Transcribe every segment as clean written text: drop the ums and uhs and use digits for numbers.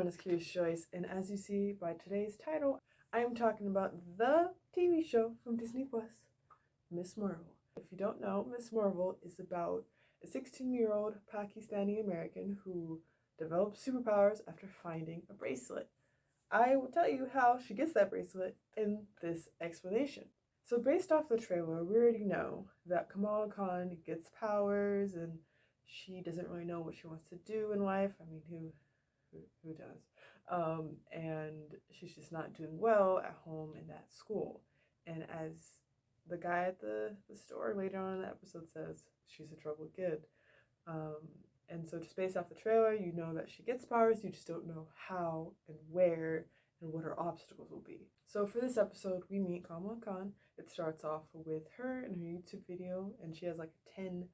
everyone, it's Curious Joyce, and as you see by today's title, I am talking about the TV show from Disney Plus, Miss Marvel. If you don't know, Miss Marvel is about a 16-year-old Pakistani American who develops superpowers after finding a bracelet. I will tell you how she gets that bracelet in this explanation. So based off the trailer, we already know that Kamala Khan gets powers and she doesn't really know what she wants to do in life. I mean, who does? And she's just not doing well at home and at school. And as the guy at the store later on in the episode says, she's a troubled kid. And so just based off the trailer, you know that she gets powers, you just don't know how and where and what her obstacles will be. So for this episode, we meet Kamala Khan. It starts off with her and her YouTube video, and she has like a 10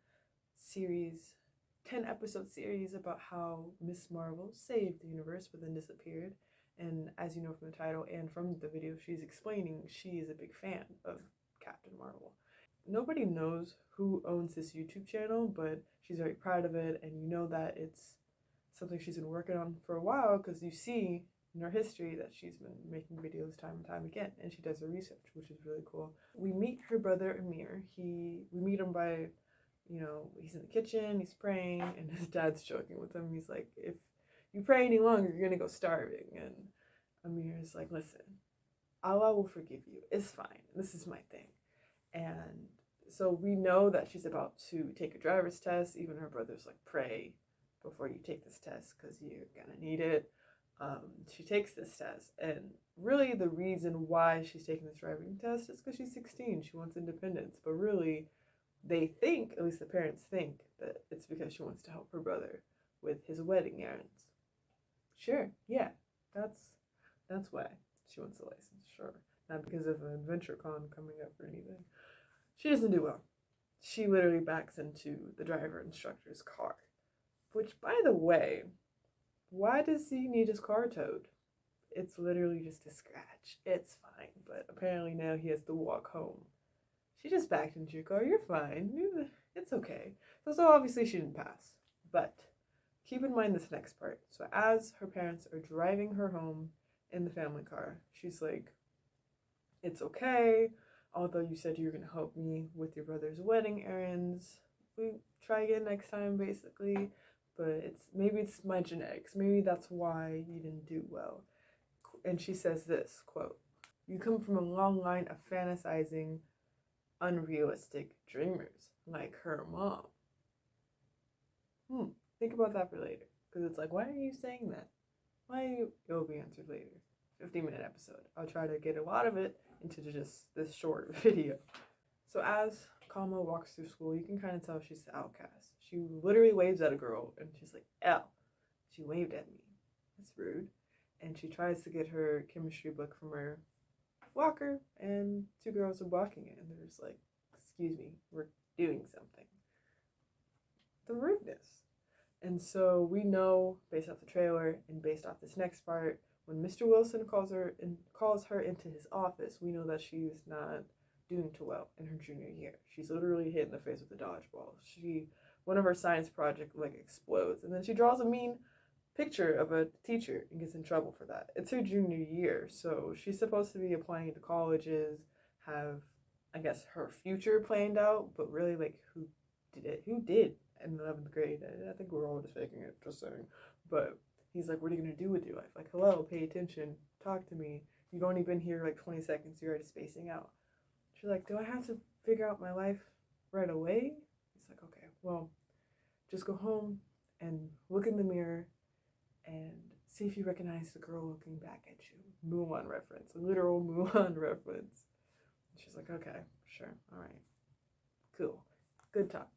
episode series about how Miss Marvel saved the universe but then disappeared. And as you know from the title and from the video, she's explaining she is a big fan of Captain Marvel. Nobody knows who owns this YouTube channel, but she's very proud of it, and you know that it's something she's been working on for a while because you see in her history that she's been making videos time and time again, and she does her research, which is really cool. We meet her brother Amir. We meet him by, he's in the kitchen, he's praying, and his dad's joking with him. He's like, if you pray any longer, you're gonna go starving. And Amir's like, listen, Allah will forgive you. It's fine. This is my thing. And so we know that she's about to take a driver's test. Even her brother's like, pray before you take this test because you're gonna need it. She takes this test, and really the reason why she's taking this driving test is because she's 16. She wants independence, but really they think, at least the parents think, that it's because she wants to help her brother with his wedding errands. Sure, yeah, that's why she wants a license, sure. Not because of an adventure con coming up or anything. She doesn't do well. She literally backs into the driver instructor's car. Which, by the way, why does he need his car towed? It's literally just a scratch. It's fine, but apparently now he has to walk home. She just backed into your car. You're fine. It's okay. So obviously she didn't pass. But keep in mind this next part. So as her parents are driving her home in the family car, she's like, it's okay. Although you said you were going to help me with your brother's wedding errands. We try again next time, basically. But maybe it's my genetics. Maybe that's why you didn't do well. And she says this, quote, you come from a long line of fantasizing, unrealistic dreamers like her mom. Think about that for later. Because it's like, why are you saying that? It'll be answered later. 15-minute episode. I'll try to get a lot of it into just this short video. So as Kamala walks through school, you can kind of tell she's the outcast. She literally waves at a girl, and she's like, L. She waved at me. That's rude. And she tries to get her chemistry book from her locker, and two girls are blocking it, and they're just like, excuse me, we're doing something. The rudeness. And so we know, based off the trailer and based off this next part, when Mr. Wilson calls her into his office, we know that she's not doing too well in her junior year. She's literally hit in the face with a dodgeball. One of her science project explodes, and then she draws a mean picture of a teacher and gets in trouble for that. It's her junior year, so she's supposed to be applying to colleges, have, I guess, her future planned out, but really, who did it? Who did in 11th grade? I think we're all just faking it, just saying. But he's like, what are you going to do with your life? Like, hello, pay attention, talk to me. You've only been here 20 seconds, you're already spacing out. She's like, do I have to figure out my life right away? He's like, okay, well, just go home and look in the mirror and see if you recognize the girl looking back at you. Mulan reference, a literal Mulan reference. She's like, okay, sure, all right, cool. Good talk.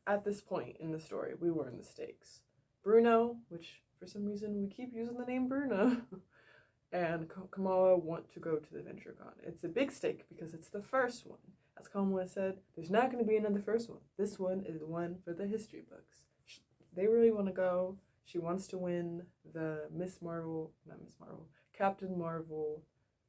At this point in the story, we were in the stakes. Bruno, which for some reason we keep using the name Bruno, and Kamala want to go to the VentureCon. It's a big stake because it's the first one. As Kamala said, there's not going to be another first one. This one is one for the history books. They really want to go. She wants to win the Captain Marvel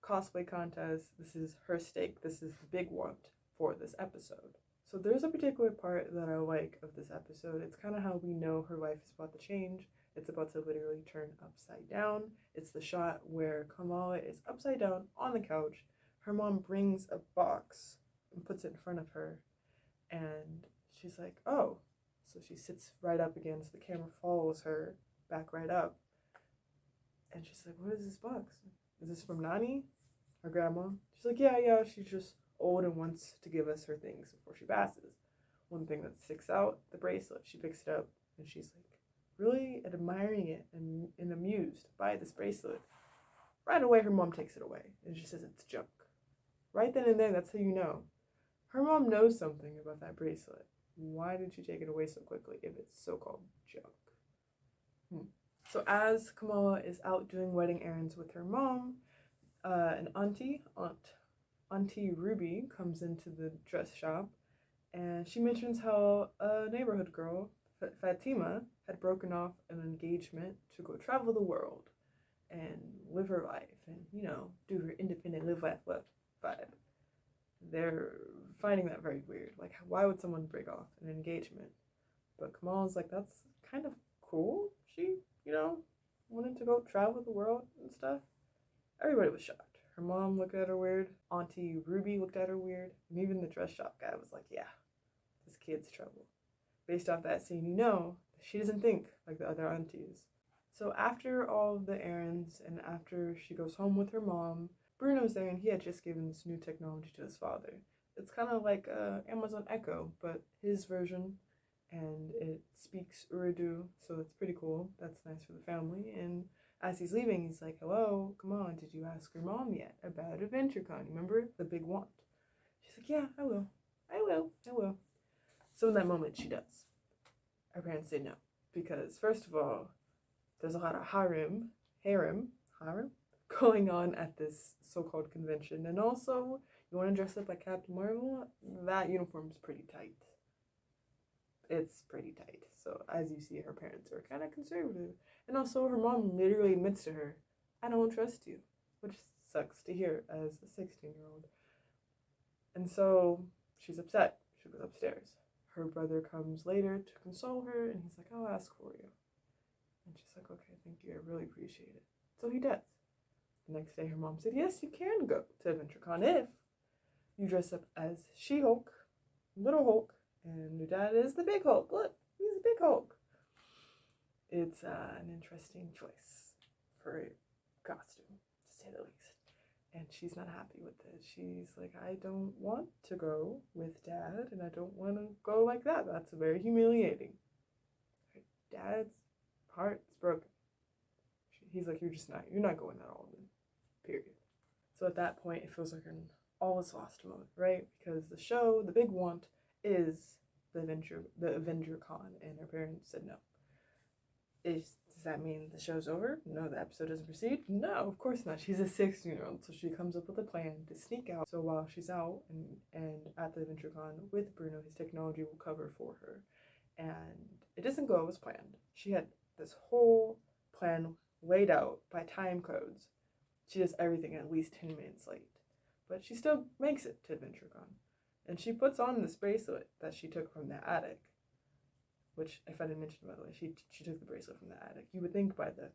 cosplay contest. This is her stake. This is the big one for this episode. So there's a particular part that I like of this episode. It's kind of how we know her life is about to change. It's about to literally turn upside down. It's the shot where Kamala is upside down on the couch. Her mom brings a box and puts it in front of her, and she's like, oh. So she sits right up again, so the camera follows her back right up. And she's like, what is this box? Is this from Nani? Her grandma? She's like, yeah, she's just old and wants to give us her things before she passes. One thing that sticks out, the bracelet. She picks it up, and she's like, really admiring it and amused by this bracelet. Right away, her mom takes it away, and she says it's junk. Right then and there, that's how you know. Her mom knows something about that bracelet. Why did she take it away so quickly if it's so-called junk? So as Kamala is out doing wedding errands with her mom, an auntie Ruby comes into the dress shop, and she mentions how a neighborhood girl, Fatima, had broken off an engagement to go travel the world and live her life and, do her independent live life vibe. They're finding that very weird. Like, why would someone break off an engagement? But Kamala's like, that's kind of cool. She, wanted to go travel the world and stuff. Everybody was shocked. Her mom looked at her weird. Auntie Ruby looked at her weird. And even the dress shop guy was like, yeah, this kid's trouble. Based off that scene, she doesn't think like the other aunties. So after all of the errands and after she goes home with her mom, Bruno's there, and he had just given this new technology to his father. It's kind of like Amazon Echo, but his version, and it speaks Urdu, so it's pretty cool. That's nice for the family. And as he's leaving, he's like, hello, come on, did you ask your mom yet about AdventureCon? Remember the big want? She's like, yeah, I will. So in that moment, she does. Her parents say no, because first of all, there's a lot of harem going on at this so-called convention, and also you want to dress up like Captain Marvel. That uniform's pretty tight. It's pretty tight. So as you see, her parents are kind of conservative, and also her mom literally admits to her, I don't trust you, which sucks to hear as a 16-year-old. And so she's upset. She goes upstairs. Her brother comes later to console her, and he's like, I'll ask for you. And she's like, okay, thank you, I really appreciate it. So he does. The next day, her mom said, yes, you can go to AdventureCon if you dress up as She-Hulk, Little Hulk, and your dad is the Big Hulk. Look, he's a Big Hulk. It's an interesting choice for a costume, to say the least. And she's not happy with it. She's like, I don't want to go with Dad, and I don't want to go like that. That's very humiliating. Her dad's heart is broken. He's like, you're not going at all, period. So at that point, it feels like an all is lost moment, right? Because the show, the big want, is the AvengerCon, and her parents said no. Does that mean the show's over? No, the episode doesn't proceed? No, of course not. She's a 16-year-old, so she comes up with a plan to sneak out. So while she's out and at the AvengerCon with Bruno, his technology will cover for her. And it doesn't go as planned. She had this whole plan laid out by time codes. She does everything at least 10 minutes late. But she still makes it to AdventureCon. And she puts on this bracelet that she took from the attic. Which, if I didn't mention, by the way, she took the bracelet from the attic. You would think by the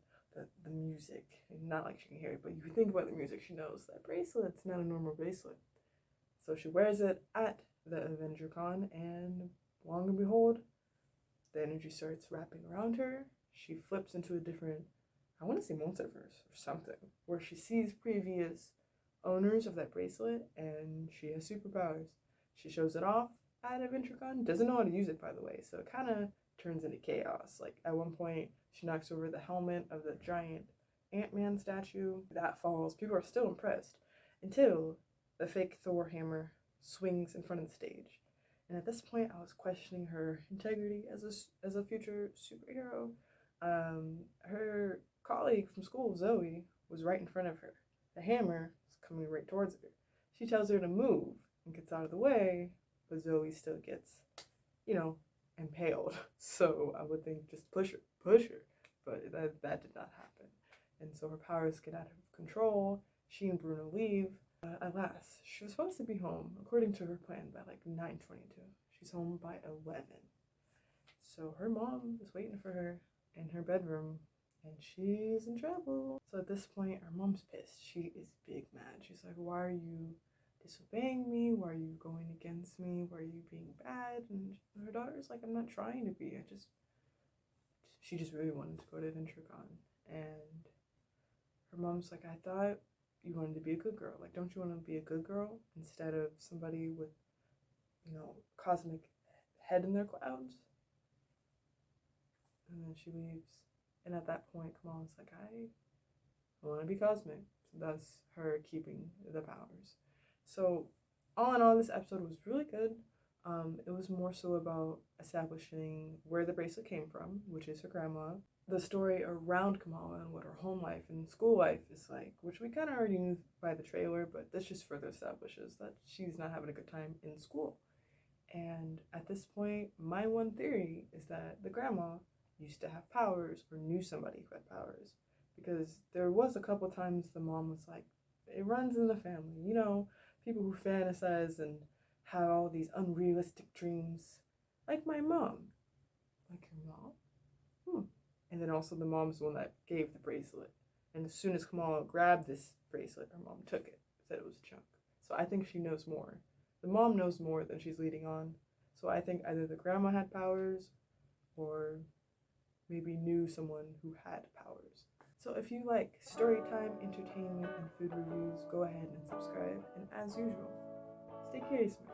music, and not like she can hear it, but you would think by the music she knows that bracelet's not a normal bracelet. So she wears it at the AvengerCon, and long and behold, the energy starts wrapping around her. She flips into a different, I want to say multiverse or something, where she sees previous owners of that bracelet, and she has superpowers. She shows it off at AdventureCon, doesn't know how to use it, by the way, so it kind of turns into chaos. Like, at one point, she knocks over the helmet of the giant Ant-Man statue. That falls. People are still impressed until the fake Thor hammer swings in front of the stage. And at this point, I was questioning her integrity as a future superhero. Her colleague from school, Zoe, was right in front of her. The hammer is coming right towards her. She tells her to move and gets out of the way, but Zoe still gets, impaled. So I would think just push her. But that did not happen. And so her powers get out of control. She and Bruno leave. Alas, she was supposed to be home, according to her plan, by like 9:22. She's home by 11. So her mom is waiting for her in her bedroom and she's in trouble. So at this point, our mom's pissed. She is big mad. She's like, why are you disobeying me? Why are you going against me? Why are you being bad? And her daughter's like, I'm not trying to be. She just really wanted to go to AdventureCon. And her mom's like, I thought you wanted to be a good girl. Like, don't you want to be a good girl instead of somebody with, cosmic head in their clouds? And then she leaves. And at that point, Kamala's like, I want to be cosmic. Thus, her keeping the powers. So, all in all, this episode was really good. It was more so about establishing where the bracelet came from, which is her grandma. The story around Kamala and what her home life and school life is like, which we kind of already knew by the trailer, but this just further establishes that she's not having a good time in school. And at this point, my one theory is that the grandma used to have powers or knew somebody who had powers. Because there was a couple times the mom was like, it runs in the family. People who fantasize and have all these unrealistic dreams. Like my mom. Like your mom? And then also the mom's the one that gave the bracelet. And as soon as Kamala grabbed this bracelet, her mom took it. Said it was a chunk. So I think she knows more. The mom knows more than she's leading on. So I think either the grandma had powers or maybe knew someone who had powers. So if you like storytime, entertainment, and food reviews, go ahead and subscribe. And as usual, stay curious, my